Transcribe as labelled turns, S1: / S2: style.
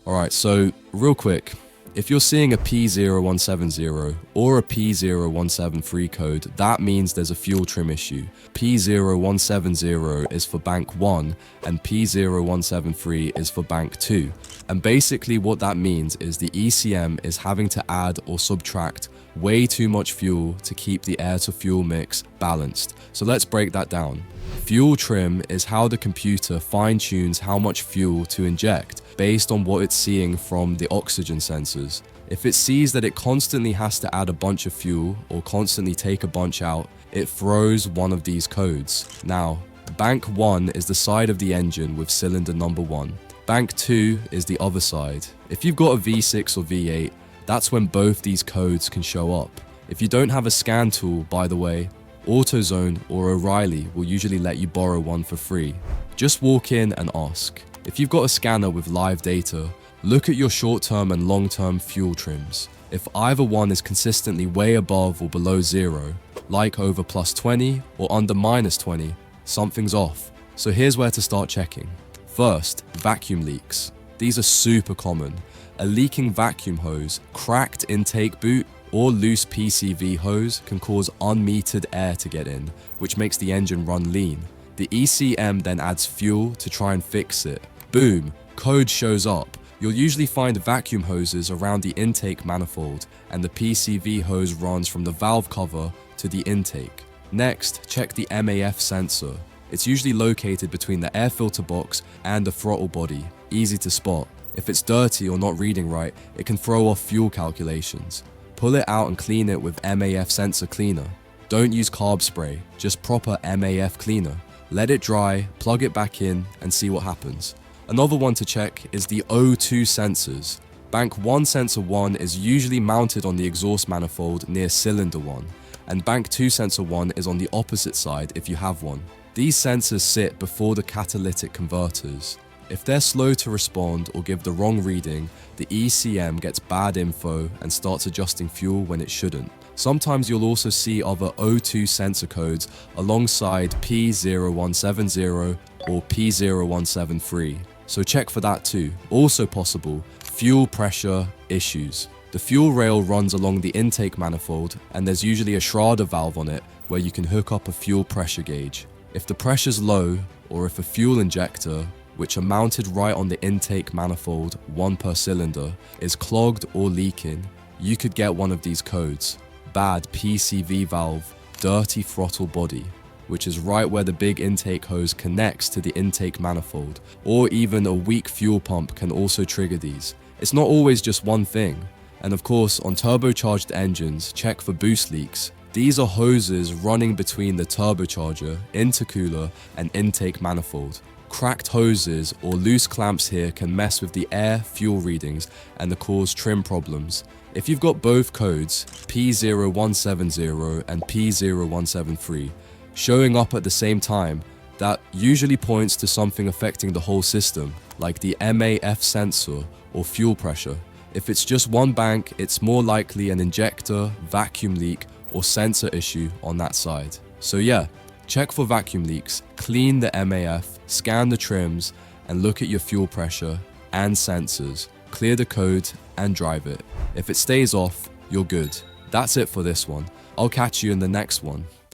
S1: Alright, so real quick, if you're seeing a P0170 or a P0173 code, that means there's a fuel trim issue. P0170 is for bank 1 and P0173 is for bank 2. And basically what that means is the ECM is having to add or subtract way too much fuel to keep the air to fuel mix balanced. So let's break that down. Fuel trim is how the computer fine-tunes how much fuel to inject based on what it's seeing from the oxygen sensors. If it sees that it constantly has to add a bunch of fuel or constantly take a bunch out, it throws one of these codes. Now, bank 1 is the side of the engine with cylinder number 1. Bank 2 is the other side. If you've got a V6 or V8, that's when both these codes can show up. If you don't have a scan tool, by the way, AutoZone or O'Reilly will usually let you borrow one for free. Just walk in and ask. If you've got a scanner with live data, look at your short-term and long-term fuel trims. If either one is consistently way above or below 0, like over +20 or under -20, something's off. So here's where to start checking. First, vacuum leaks. These are super common. A leaking vacuum hose, cracked intake boot, or loose PCV hose can cause unmetered air to get in, which makes the engine run lean. The ECM then adds fuel to try and fix it. Boom, code shows up. You'll usually find vacuum hoses around the intake manifold, and the PCV hose runs from the valve cover to the intake. Next, check the MAF sensor. It's usually located between the air filter box and the throttle body, easy to spot. If it's dirty or not reading right, it can throw off fuel calculations. Pull it out and clean it with MAF sensor cleaner. Don't use carb spray, just proper MAF cleaner. Let it dry, plug it back in, and see what happens. Another one to check is the O2 sensors. Bank 1 sensor 1 is usually mounted on the exhaust manifold near cylinder 1, and bank 2 sensor 1 is on the opposite side if you have one. These sensors sit before the catalytic converters. If they're slow to respond or give the wrong reading, the ECM gets bad info and starts adjusting fuel when it shouldn't. Sometimes you'll also see other O2 sensor codes alongside P0170 or P0173, so check for that too. Also possible, fuel pressure issues. The fuel rail runs along the intake manifold, and there's usually a Schrader valve on it where you can hook up a fuel pressure gauge. If the pressure's low, or if a fuel injector, which are mounted right on the intake manifold, one per cylinder, is clogged or leaking, you could get one of these codes. Bad PCV valve, dirty throttle body, which is right where the big intake hose connects to the intake manifold, or even a weak fuel pump can also trigger these. It's not always just one thing. And of course, on turbocharged engines, check for boost leaks. These are hoses running between the turbocharger, intercooler, and intake manifold. Cracked hoses or loose clamps here can mess with the air fuel readings and cause trim problems. If you've got both codes, P0170 and P0173, showing up at the same time, that usually points to something affecting the whole system, like the MAF sensor or fuel pressure. If it's just one bank, it's more likely an injector, vacuum leak, or sensor issue on that side. So yeah, check for vacuum leaks, clean the MAF, scan the trims, and look at your fuel pressure and sensors. Clear the code and drive it. If it stays off, you're good. That's it for this one. I'll catch you in the next one.